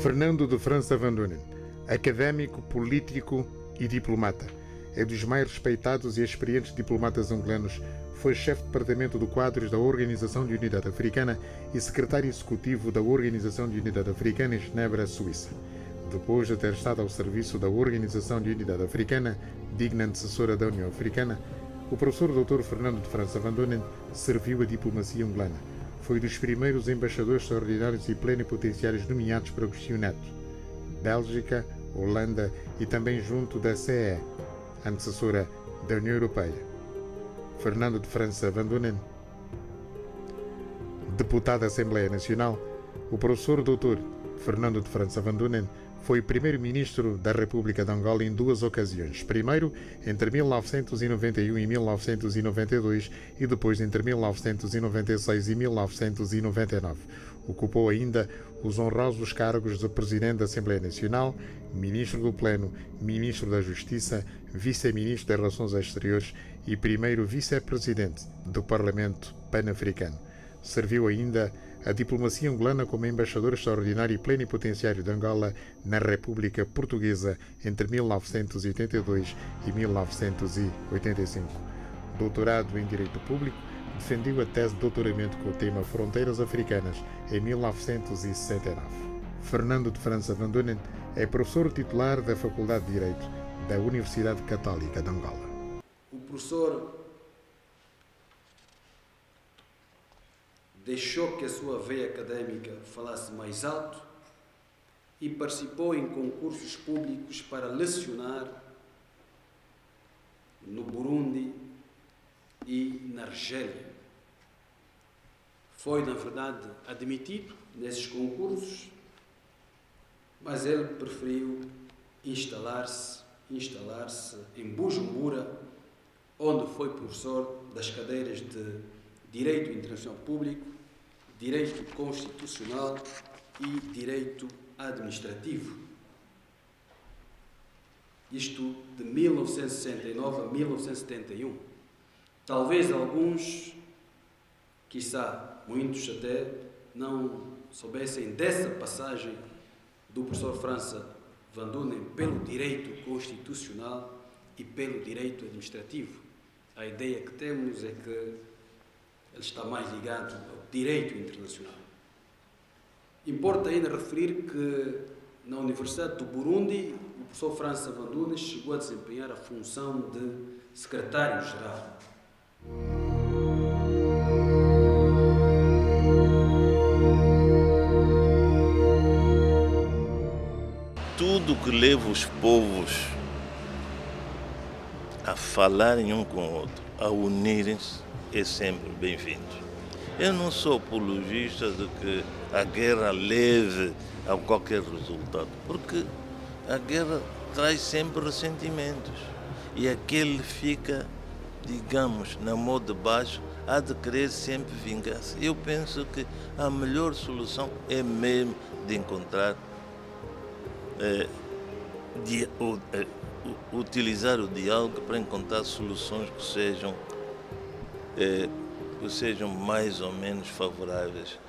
Fernando de França Van Donen, académico, político e diplomata. É dos mais respeitados e experientes diplomatas angolanos. Foi chefe de departamento do Quadros da Organização de Unidade Africana e secretário executivo da Organização de Unidade Africana em Genebra, Suíça. Depois de ter estado ao serviço da Organização de Unidade Africana, digna antecessora da União Africana, o professor Dr. Fernando de França Van Donen serviu a diplomacia angolana. Foi dos primeiros embaixadores extraordinários e plenipotenciários nomeados para Agostinho Neto, Bélgica, Holanda e também junto da CE, antecessora da União Europeia. Fernando de França Van Donen, deputado da Assembleia Nacional, o professor Dr. Fernando de França Van Donen foi primeiro-ministro da República de Angola em duas ocasiões. Primeiro, entre 1991 e 1992 e depois entre 1996 e 1999. Ocupou ainda os honrosos cargos de Presidente da Assembleia Nacional, Ministro do Pleno, Ministro da Justiça, Vice-Ministro das Relações Exteriores e primeiro Vice-Presidente do Parlamento Pan-Africano. Serviu ainda a diplomacia angolana como embaixador extraordinário e plenipotenciário de Angola na República Portuguesa entre 1982 e 1985. Doutorado em Direito Público, defendeu a tese de doutoramento com o tema Fronteiras Africanas em 1969. Fernando de França Van Donen é professor titular da Faculdade de Direito da Universidade Católica de Angola. O professor deixou que a sua veia académica falasse mais alto e participou em concursos públicos para lecionar no Burundi e na Argélia. Foi, na verdade, admitido nesses concursos, mas ele preferiu instalar-se em Bujumbura, onde foi professor das cadeiras de Direito Internacional Público, Direito Constitucional e Direito Administrativo. Isto de 1969 a 1971. Talvez alguns, quiçá muitos até, não soubessem dessa passagem do professor França Van Donen pelo Direito Constitucional e pelo Direito Administrativo. A ideia que temos é que ele está mais ligado ao direito internacional. Importa ainda referir que na Universidade do Burundi, o professor França Van Donen chegou a desempenhar a função de secretário-geral. Tudo que leva os povos a falarem um com o outro, a unirem-se, é sempre bem-vindo. Eu não sou apologista de que a guerra leve a qualquer resultado, porque a guerra traz sempre ressentimentos e aquele fica, digamos, na mão de baixo, há de querer sempre vingar-se. Eu penso que a melhor solução é mesmo de encontrar, utilizar o diálogo para encontrar soluções que sejam mais ou menos favoráveis.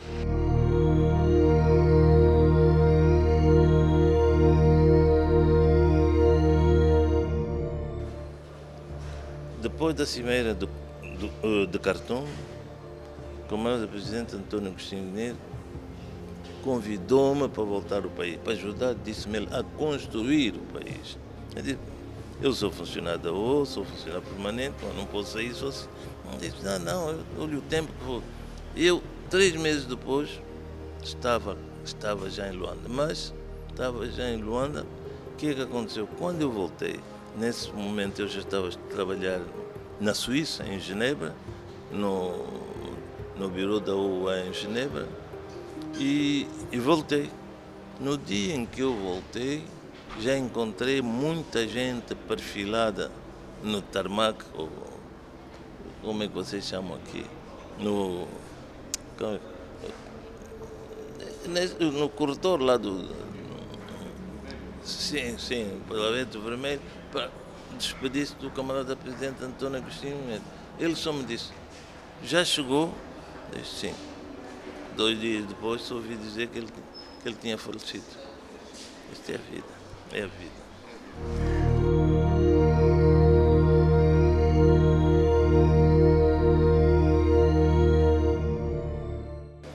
Depois da cimeira de Khartoum, o camarada presidente António Agostinho Neto convidou-me para voltar ao país, para ajudar, disse-me ele, a construir o país. Eu sou funcionário da ONU, sou funcionário permanente, mas não posso sair só assim. Disse, não, olha o tempo que vou. Eu, 3 meses depois, estava já em Luanda. Mas estava já em Luanda, o que é que aconteceu? Quando eu voltei, nesse momento eu já estava a trabalhar na Suíça, em Genebra, no bureau da ONU em Genebra, e voltei. No dia em que eu voltei, já encontrei muita gente perfilada no tarmac, ou como é que vocês chamam aqui? No corredor lá Sim, sim, pelo vento vermelho, para despedir-se do camarada presidente António Agostinho Neto. Ele só me disse, já chegou? Eu disse, sim. 2 dias depois só ouvi dizer que ele tinha falecido. Isto é a vida, é a vida.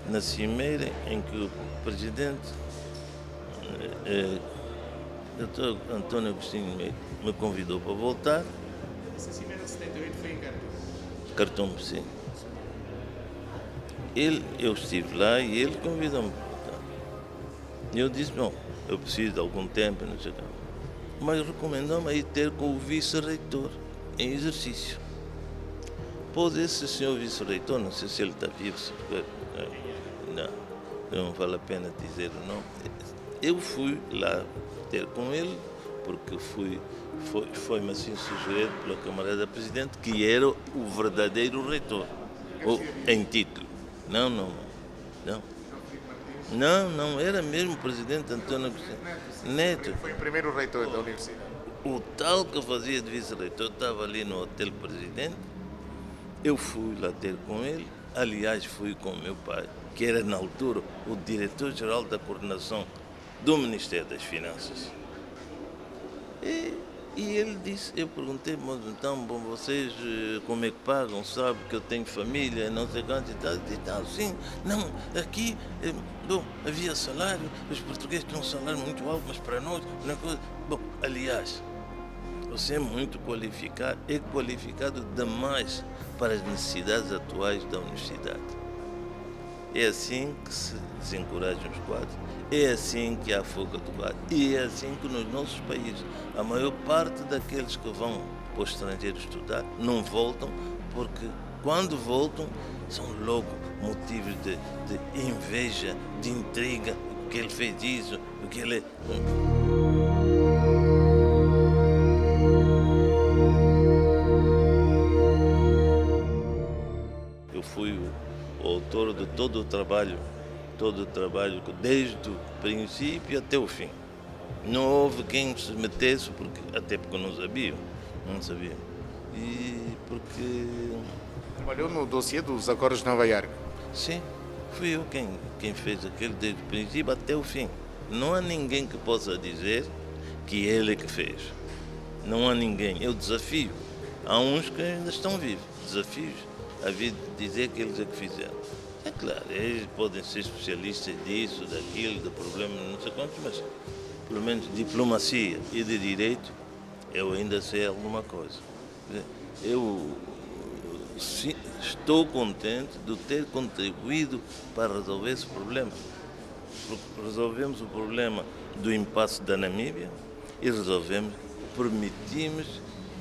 Na cimeira em que o presidente Dr. António Agostinho Neto me convidou para voltar. Essa cimeira de 78 foi em Khartoum. Khartoum, sim. Eu estive lá e ele convidou-me para voltar. E eu disse, bom, eu preciso de algum tempo, não sei o quê. Mas recomendou-me ir ter com o vice-reitor em exercício. Pois esse senhor vice-reitor, não sei se ele está vivo, não vale a pena dizer o nome. Eu fui lá ter com ele, porque foi-me assim sugerido pela camarada presidente, que era o verdadeiro reitor, em título. Não, era mesmo o presidente António Agostinho Neto. Foi o primeiro reitor da universidade. O tal que fazia de vice-reitor estava ali no Hotel Presidente. Eu fui lá ter com ele. Aliás, fui com o meu pai, que era na altura o diretor-geral da coordenação do Ministério das Finanças. E ele disse, eu perguntei, mas então, bom, vocês como é que pagam? Sabe que eu tenho família, não sei quanto e tal. E tal, sim, não, aqui, bom, havia salário, os portugueses têm um salário muito alto, mas para nós, não é coisa. Bom, aliás, você é muito qualificado, é qualificado demais para as necessidades atuais da universidade. É assim que se desencorajam os quadros, é assim que há fuga do quadro, e é assim que nos nossos países a maior parte daqueles que vão para o estrangeiro estudar não voltam, porque quando voltam são logo motivos de inveja, de intriga, o que ele fez isso, o que ele... Eu fui o autor de todo o trabalho, desde o princípio até o fim. Não houve quem se metesse, até porque não sabia. E porque... Trabalhou no dossiê dos Acordos de Nova Iorque. Sim, fui eu quem fez aquele desde o princípio até o fim. Não há ninguém que possa dizer que ele é que fez. Não há ninguém. Eu desafio. Há uns que ainda estão vivos. Desafios a vir dizer que eles é que fizeram. É claro, eles podem ser especialistas disso, daquilo, do problema, não sei quantos, mas pelo menos de diplomacia e de direito eu ainda sei alguma coisa. Eu estou contente de ter contribuído para resolver esse problema. Resolvemos o problema do impasse da Namíbia e permitimos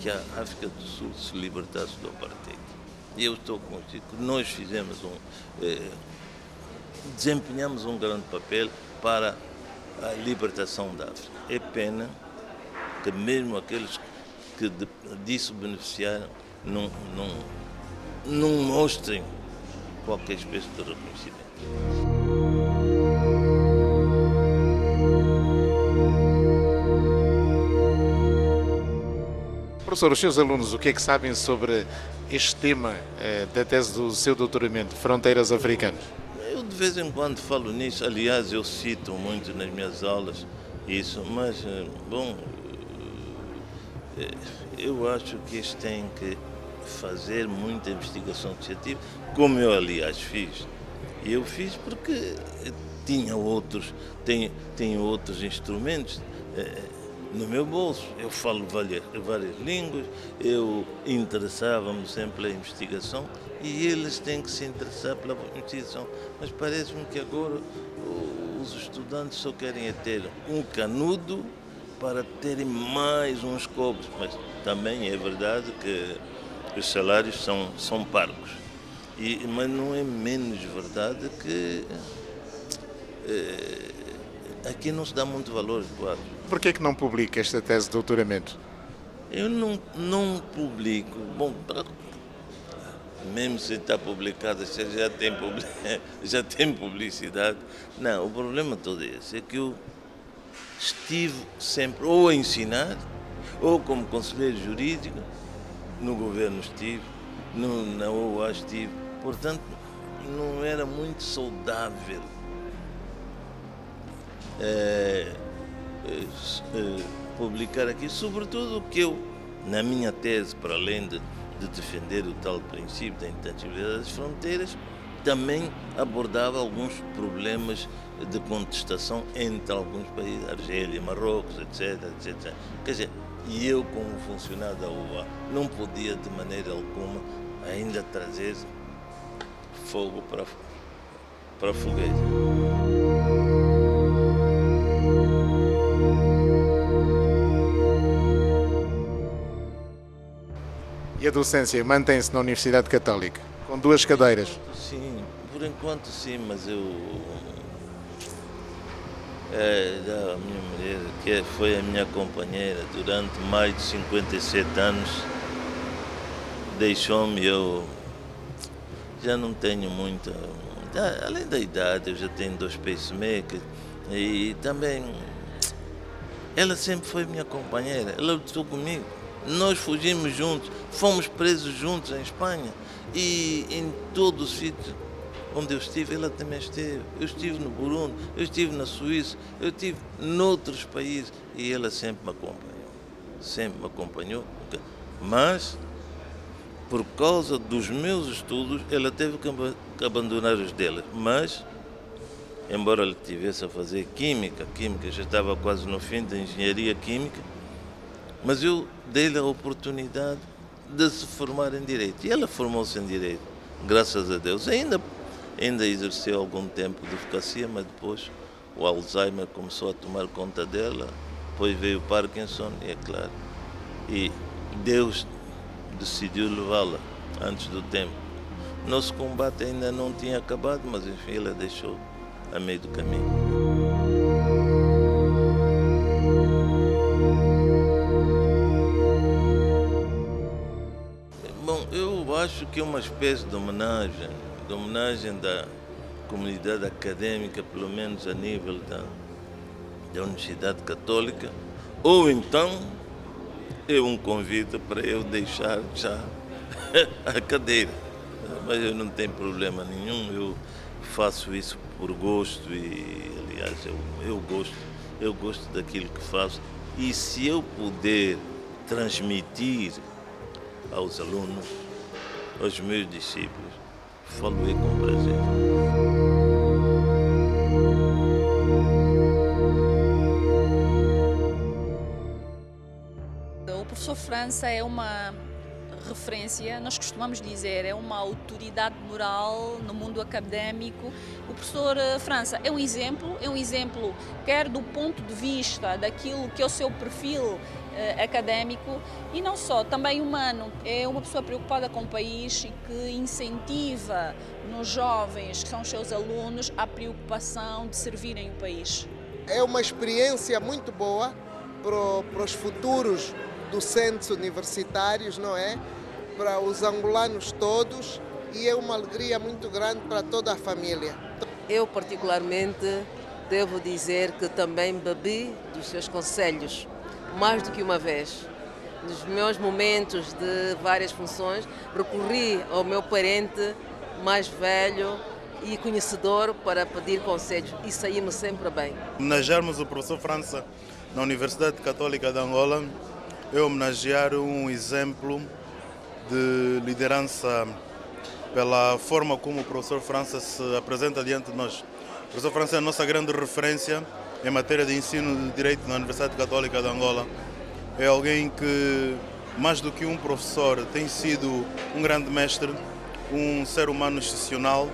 que a África do Sul se libertasse do apartheid. E eu estou contigo que nós desempenhamos um grande papel para a libertação da África. É pena que mesmo aqueles que disso beneficiaram não mostrem qualquer espécie de reconhecimento. Professor, os seus alunos, o que é que sabem sobre este tema da tese do seu doutoramento, Fronteiras Africanas? Eu de vez em quando falo nisso, aliás, eu cito muito nas minhas aulas isso, mas, bom, eu acho que eles têm que fazer muita investigação associativa, como eu, aliás, fiz. E eu fiz porque tenho outros instrumentos no meu bolso. Eu falo várias línguas, eu interessava-me sempre pela investigação e eles têm que se interessar pela investigação. Mas parece-me que agora os estudantes só querem ter um canudo para terem mais uns cobres. Mas também é verdade que os salários são parcos. Mas não é menos verdade que aqui não se dá muito valor, claro. Por que é que não publica esta tese de doutoramento? Eu não publico. Bom, mesmo se está publicada, já tem publicidade. Não, o problema todo é esse, é que eu estive sempre ou a ensinar, ou como conselheiro jurídico, no governo estive, na OA estive. Portanto, não era muito saudável publicar aqui, sobretudo que eu, na minha tese, para além de defender o tal princípio da intangibilidade das fronteiras, também abordava alguns problemas de contestação entre alguns países, Argélia, Marrocos, etc, etc. Quer dizer, e eu, como funcionário da OA, não podia de maneira alguma ainda trazer fogo para a fogueira. E a docência mantém-se na Universidade Católica, com 2 cadeiras. Sim, por enquanto sim, mas eu... a minha mulher, que foi a minha companheira durante mais de 57 anos, deixou-me. Eu já não tenho muita... Além da idade, eu já tenho 2 pacemakers e também ela sempre foi minha companheira, ela lutou comigo. Nós fugimos juntos, fomos presos juntos em Espanha e em todos os sítios onde eu estive, ela também esteve. Eu estive no Burundi, eu estive na Suíça, eu estive noutros países e ela sempre me acompanhou. Mas, por causa dos meus estudos, ela teve que abandonar os dela. Mas, embora ela estivesse a fazer química, já estava quase no fim da engenharia química, mas eu dei-lhe a oportunidade de se formar em Direito. E ela formou-se em Direito, graças a Deus. Ainda exerceu algum tempo de advocacia, mas depois o Alzheimer começou a tomar conta dela, depois veio o Parkinson, e é claro. E Deus decidiu levá-la antes do tempo. Nosso combate ainda não tinha acabado, mas enfim, ela deixou a meio do caminho. Bom, eu acho que é uma espécie de homenagem da comunidade acadêmica, pelo menos a nível da Universidade Católica, ou então é um convite para eu deixar já a cadeira. Mas eu não tenho problema nenhum, eu faço isso por gosto e, aliás, eu gosto daquilo que faço. E se eu puder transmitir aos alunos, aos meus discípulos, falo-lhe com prazer. O professor França é uma referência, nós costumamos dizer, é uma autoridade moral no mundo académico. O professor França é um exemplo quer do ponto de vista daquilo que é o seu perfil académico e não só, também humano. É uma pessoa preocupada com o país e que incentiva nos jovens, que são os seus alunos, a preocupação de servirem o país. É uma experiência muito boa para os futuros docentes universitários, não é? Para os angolanos todos, e é uma alegria muito grande para toda a família. Eu, particularmente, devo dizer que também bebi dos seus conselhos, mais do que uma vez. Nos meus momentos de várias funções, recorri ao meu parente mais velho e conhecedor para pedir conselhos e saímos sempre bem. Homenagearmos o professor França na Universidade Católica de Angola é homenagear um exemplo de liderança pela forma como o professor França se apresenta diante de nós. O professor França é a nossa grande referência em matéria de ensino de Direito na Universidade Católica de Angola. É alguém que, mais do que um professor, tem sido um grande mestre, um ser humano excepcional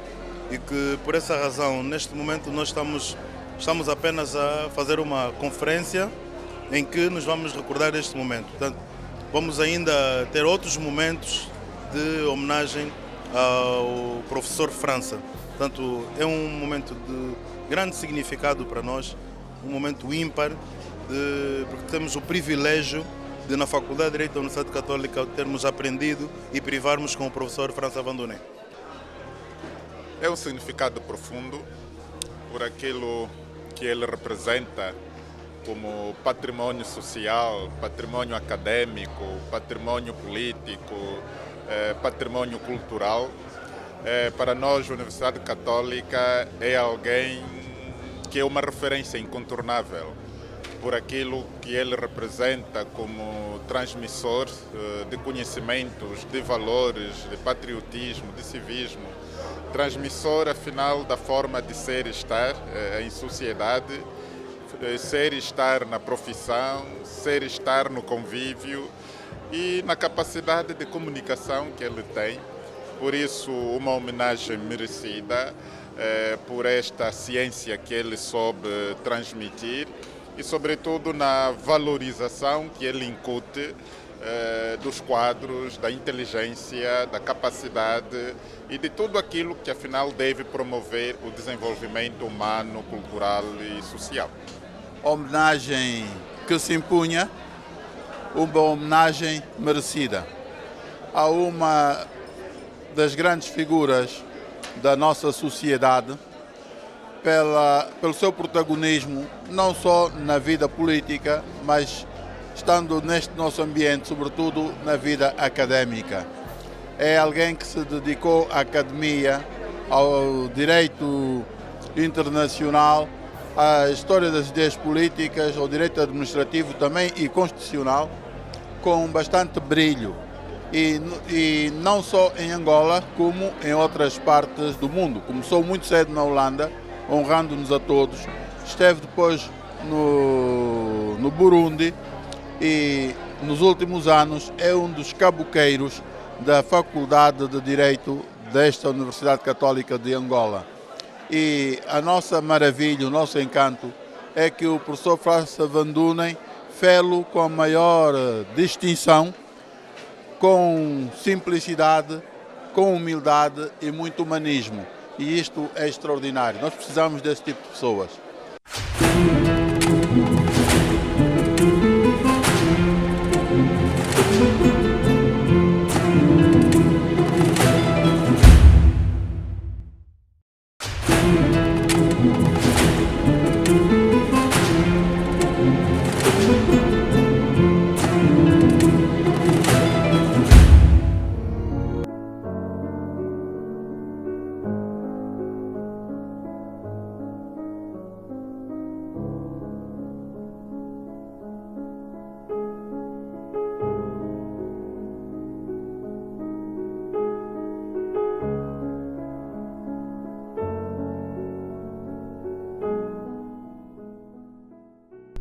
e que, por essa razão, neste momento nós estamos apenas a fazer uma conferência em que nos vamos recordar deste momento. Portanto, vamos ainda ter outros momentos de homenagem ao professor França. Portanto, é um momento de grande significado para nós, um momento ímpar, porque temos o privilégio de, na Faculdade de Direito da Universidade Católica, termos aprendido e privarmos com o professor França Vandoné. É um significado profundo por aquilo que ele representa como património social, património acadêmico, património político, património cultural. Para nós, a Universidade Católica é alguém que é uma referência incontornável por aquilo que ele representa como transmissor de conhecimentos, de valores, de patriotismo, de civismo, transmissor, afinal, da forma de ser e estar em sociedade, ser e estar na profissão, ser e estar no convívio e na capacidade de comunicação que ele tem. Por isso, uma homenagem merecida por esta ciência que ele soube transmitir e, sobretudo, na valorização que ele incute dos quadros, da inteligência, da capacidade e de tudo aquilo que, afinal, deve promover o desenvolvimento humano, cultural e social. Homenagem que se impunha, uma homenagem merecida a uma das grandes figuras da nossa sociedade, pelo seu protagonismo, não só na vida política, mas estando neste nosso ambiente, sobretudo na vida académica. É alguém que se dedicou à academia, ao direito internacional, à história das ideias políticas, ao direito administrativo também e constitucional, com bastante brilho. E não só em Angola, como em outras partes do mundo. Começou muito cedo na Holanda, honrando-nos a todos. Esteve depois no Burundi e nos últimos anos é um dos caboqueiros da Faculdade de Direito desta Universidade Católica de Angola. E a nossa maravilha, o nosso encanto é que o professor França Van Dunen fê-lo com a maior distinção, com simplicidade, com humildade e muito humanismo. E isto é extraordinário. Nós precisamos desse tipo de pessoas.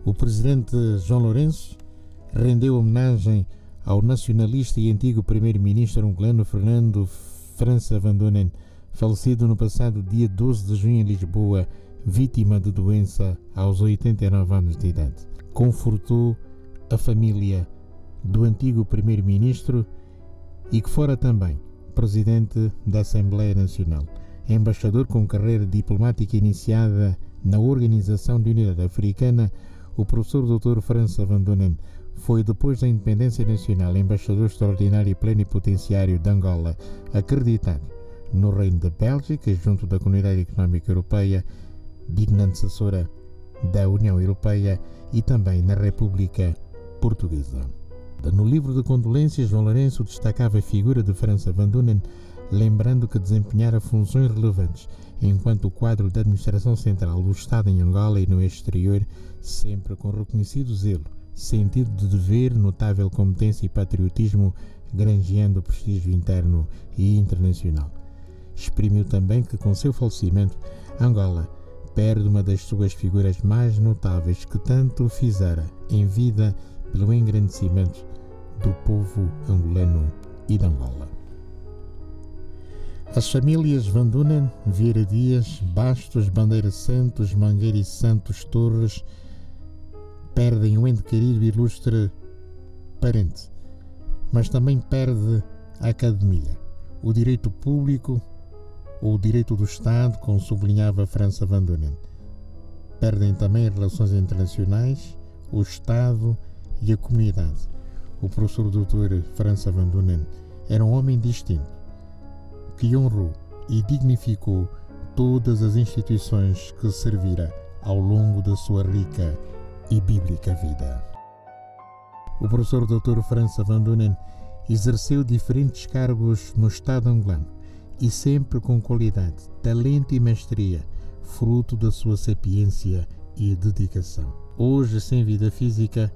O presidente João Lourenço rendeu homenagem ao nacionalista e antigo primeiro-ministro angolano Fernando França Van Dunen, falecido no passado dia 12 de junho em Lisboa, vítima de doença aos 89 anos de idade. Confortou a família do antigo primeiro-ministro e que fora também presidente da Assembleia Nacional, embaixador com carreira diplomática iniciada na Organização de Unidade Africana. O professor Dr. França Van Dunen foi, depois da independência nacional, embaixador extraordinário e plenipotenciário de Angola, acreditado no Reino da Bélgica, junto da Comunidade Económica Europeia, digna antecessora da União Europeia, e também na República Portuguesa. No livro de condolências, João Lourenço destacava a figura de França Van Dunen, lembrando que desempenhara funções relevantes enquanto quadro da administração central do Estado em Angola e no exterior, sempre com reconhecido zelo, sentido de dever, notável competência e patriotismo, granjeando prestígio interno e internacional. Exprimiu também que, com seu falecimento, Angola perde uma das suas figuras mais notáveis que tanto fizera em vida pelo engrandecimento do povo angolano e de Angola. As famílias Van Dunen, Vieira Dias, Bastos, Bandeira Santos, Mangueira e Santos Torres perdem um ente querido e ilustre parente, mas também perde a academia, o direito público ou o direito do Estado, como sublinhava França Van Dunen. Perdem também as relações internacionais, o Estado e a comunidade. O professor Dr. França Van Dunen era um homem distinto, que honrou e dignificou todas as instituições que servira ao longo da sua rica e bíblica vida. O professor Dr. França Van Dunen exerceu diferentes cargos no Estado angolano e sempre com qualidade, talento e mestria, fruto da sua sapiência e dedicação. Hoje, sem vida física,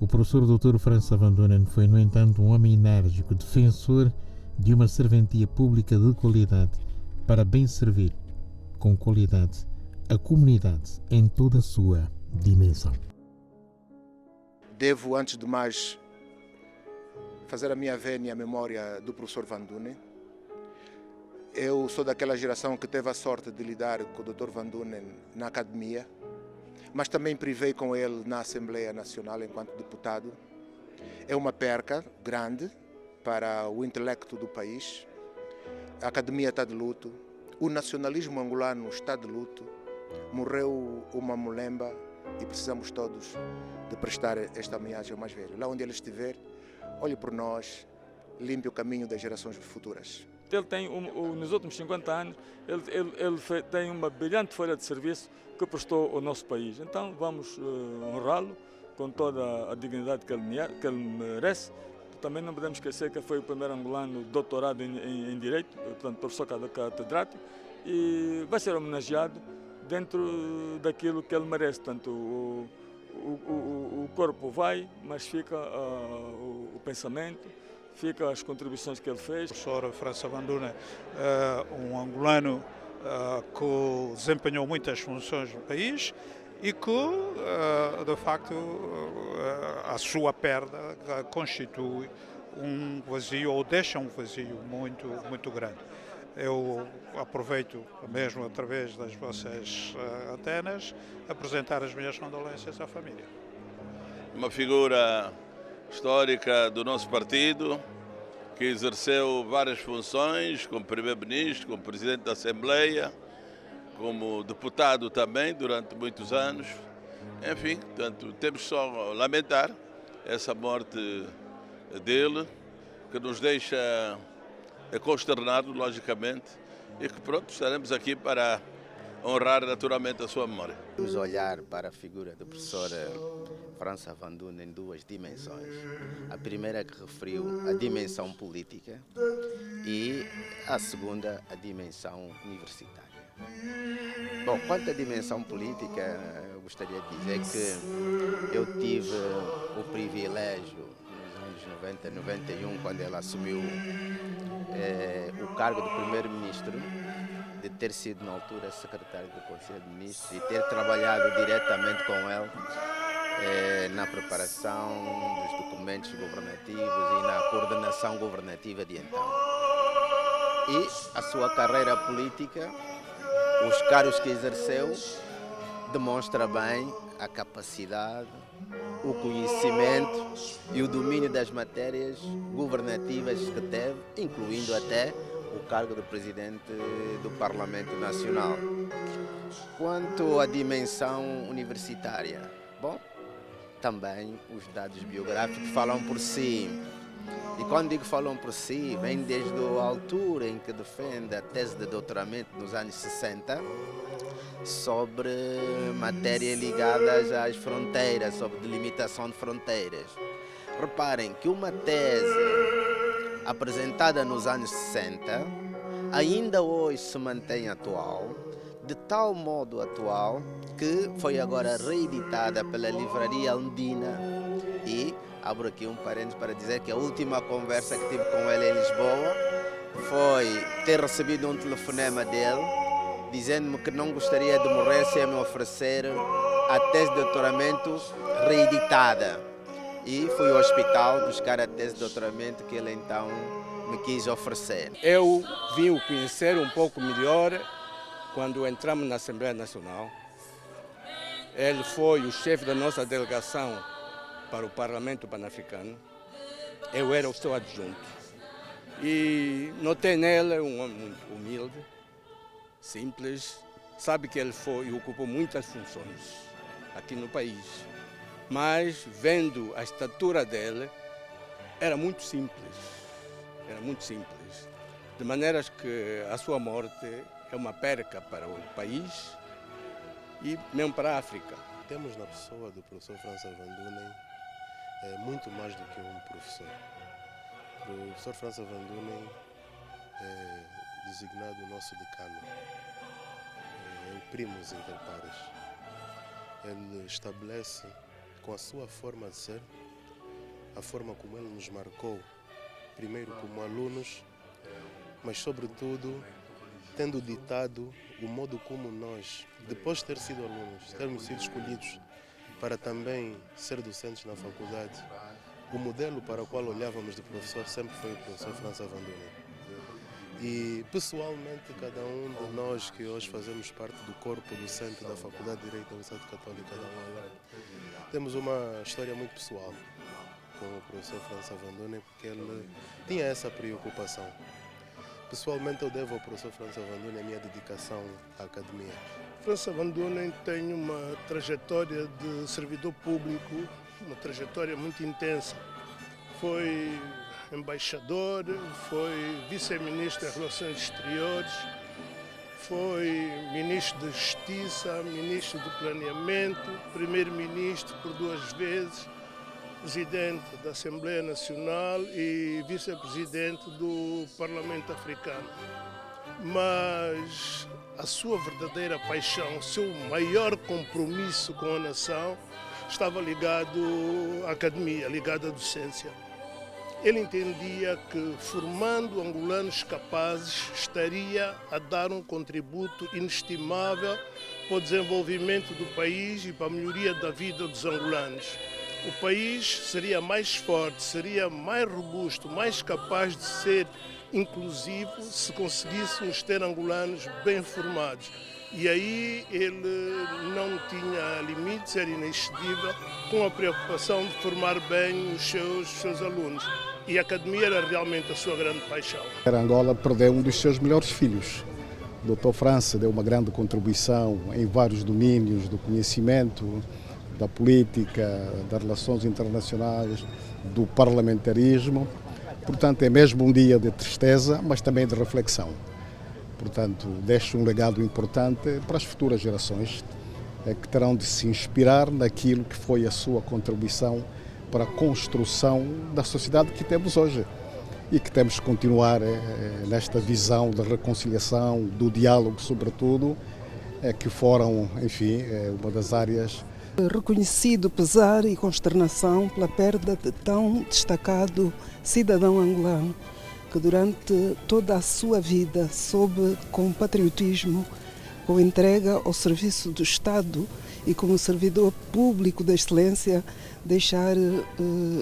o professor Dr. França Van Dunen foi, no entanto, um homem enérgico, defensor de uma serventia pública de qualidade para bem servir, com qualidade, a comunidade em toda a sua dimensão. Devo, antes de mais, fazer a minha vénia à memória do professor Van Dunen. Eu sou daquela geração que teve a sorte de lidar com o Dr. Van Dunen na academia, mas também privei com ele na Assembleia Nacional enquanto deputado. É uma perca grande para o intelecto do país. A academia está de luto, o nacionalismo angolano está de luto, morreu uma mulemba e precisamos todos de prestar esta homenagem ao mais velho. Lá onde ele estiver, olhe por nós, limpe o caminho das gerações futuras. Ele tem, nos últimos 50 anos, ele tem uma brilhante folha de serviço que prestou ao nosso país. Então vamos honrá-lo com toda a dignidade que ele merece. Também não podemos esquecer que foi o primeiro angolano doutorado em Direito, portanto professor catedrático, e vai ser homenageado dentro daquilo que ele merece. Portanto, o corpo vai, mas fica o pensamento, fica as contribuições que ele fez. O professor França Van Dunen, um angolano que desempenhou muitas funções no país e que, de facto, a sua perda constitui um vazio, ou deixa um vazio muito grande. Eu aproveito mesmo através das vossas antenas apresentar as minhas condolências à família. Uma figura histórica do nosso partido, que exerceu várias funções como primeiro-ministro, como presidente da Assembleia, como deputado também durante muitos anos. Enfim, portanto, temos só lamentar essa morte dele, que nos deixa consternado, logicamente, e que pronto, estaremos aqui para honrar naturalmente a sua memória. Vamos olhar para a figura do professor França Van Dunen em duas dimensões. A primeira que referiu a dimensão política e a segunda a dimensão universitária. Bom, quanto à dimensão política, eu gostaria de dizer que eu tive o privilégio nos anos 90, 91, quando ele assumiu o cargo de primeiro-ministro, de ter sido na altura secretário do Conselho de Ministros e ter trabalhado diretamente com ele na preparação dos documentos governativos e na coordenação governativa de então. E a sua carreira política, os cargos que exerceu, demonstra bem a capacidade, o conhecimento e o domínio das matérias governativas que teve, incluindo até o cargo de presidente do Parlamento Nacional. Quanto à dimensão universitária, bom, também os dados biográficos falam por si. E quando digo falam por si, vem desde a altura em que defende a tese de doutoramento nos anos 60 sobre matérias ligadas às fronteiras, sobre delimitação de fronteiras. Reparem que uma tese apresentada nos anos 60 ainda hoje se mantém atual, de tal modo atual que foi agora reeditada pela Livraria Andina e abro aqui um parênteses para dizer que a última conversa que tive com ele em Lisboa foi ter recebido um telefonema dele dizendo-me que não gostaria de morrer sem me oferecer a tese de doutoramento reeditada. E fui ao hospital buscar a tese de doutoramento que ele então me quis oferecer. Eu vim o conhecer um pouco melhor quando entramos na Assembleia Nacional. Ele foi o chefe da nossa delegação para o Parlamento Pan-Africano. Eu era o seu adjunto. E notei nele um homem muito humilde, simples. Sabe que ele foi e ocupou muitas funções aqui no país. Mas, vendo a estatura dele, era muito simples. Era muito simples. De maneira que a sua morte é uma perca para o país e mesmo para a África. temos na pessoa do professor França Van Dunen muito mais do que um professor. O professor França Van Dunen é designado nosso decano, é o primus inter pares. Ele estabelece com a sua forma de ser, a forma como ele nos marcou, primeiro como alunos, mas sobretudo tendo ditado o modo como nós, depois de ter sido alunos, termos sido escolhidos para também ser docentes na faculdade, o modelo para o qual olhávamos do professor sempre foi o professor França Van Dunen. E pessoalmente, cada um de nós que hoje fazemos parte do corpo docente da Faculdade de Direito da Universidade Católica de Angola, temos uma história muito pessoal com o professor França Van Dunen, porque ele tinha essa preocupação. Pessoalmente, eu devo ao professor França Van Dunen a minha dedicação à academia. França Van Dunen tem uma trajetória de servidor público, uma trajetória muito intensa. Foi embaixador, foi vice-ministro das Relações Exteriores, foi ministro da Justiça, ministro do Planeamento, primeiro-ministro por 2 vezes, presidente da Assembleia Nacional e vice-presidente do Parlamento Africano. Mas a sua verdadeira paixão, o seu maior compromisso com a nação estava ligado à academia, ligado à docência. Ele entendia que formando angolanos capazes estaria a dar um contributo inestimável para o desenvolvimento do país e para a melhoria da vida dos angolanos. O país seria mais forte, seria mais robusto, mais capaz de ser inclusivo se conseguíssemos ter angolanos bem formados. E aí ele não tinha limites, era inexcedível, com a preocupação de formar bem os seus alunos. E a academia era realmente a sua grande paixão. A Angola perdeu um dos seus melhores filhos. O Dr. França deu uma grande contribuição em vários domínios do conhecimento, da política, das relações internacionais, do parlamentarismo. Portanto, é mesmo um dia de tristeza, mas também de reflexão. Portanto, deixa um legado importante para as futuras gerações, que terão de se inspirar naquilo que foi a sua contribuição para a construção da sociedade que temos hoje e que temos que continuar nesta visão da reconciliação, do diálogo, sobretudo, que foram, enfim, uma das áreas. Reconhecido pesar e consternação pela perda de tão destacado cidadão angolano que durante toda a sua vida soube com patriotismo, com entrega ao serviço do Estado e como servidor público da excelência deixar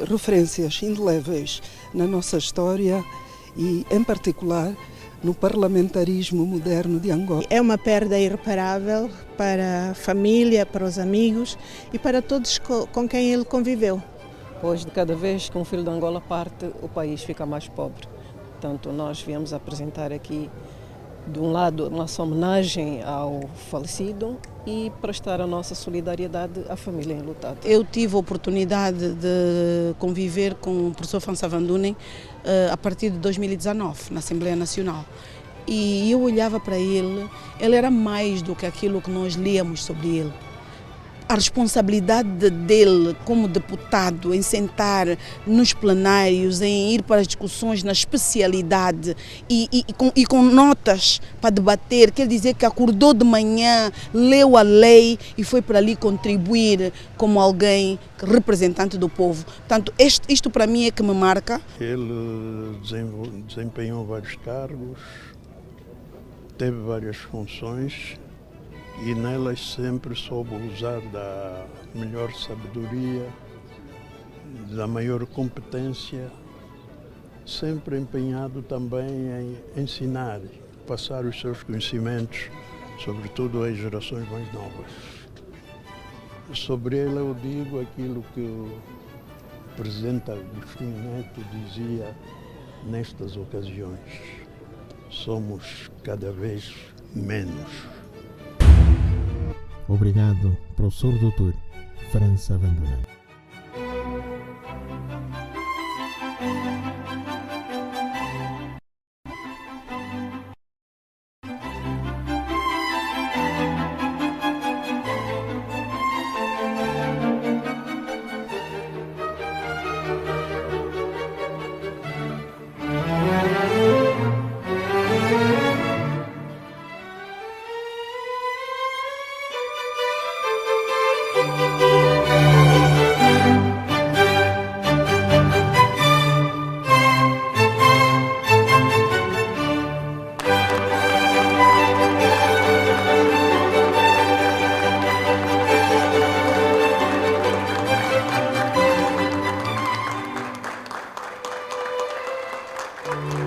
referências indeléveis na nossa história e, em particular, no parlamentarismo moderno de Angola. É uma perda irreparável para a família, para os amigos e para todos com quem ele conviveu. Pois de cada vez que um filho de Angola parte, o país fica mais pobre. Portanto, nós viemos apresentar aqui, de um lado, a nossa homenagem ao falecido e prestar a nossa solidariedade à família enlutada. Eu tive a oportunidade de conviver com o professor França Van Dunen a partir de 2019, na Assembleia Nacional. E eu olhava para ele era mais do que aquilo que nós líamos sobre ele. A responsabilidade dele como deputado em sentar nos plenários, em ir para as discussões na especialidade e com notas para debater, quer dizer que acordou de manhã, leu a lei e foi para ali contribuir como alguém representante do povo. Portanto, isto para mim é que me marca. Ele desempenhou vários cargos, teve várias funções e nelas sempre soube usar da melhor sabedoria, da maior competência, sempre empenhado também em ensinar, passar os seus conhecimentos, sobretudo às gerações mais novas. Sobre ele eu digo aquilo que o presidente Agostinho Neto dizia nestas ocasiões: somos cada vez menos. Obrigado, professor Dr. França Van Dunen. Obrigado.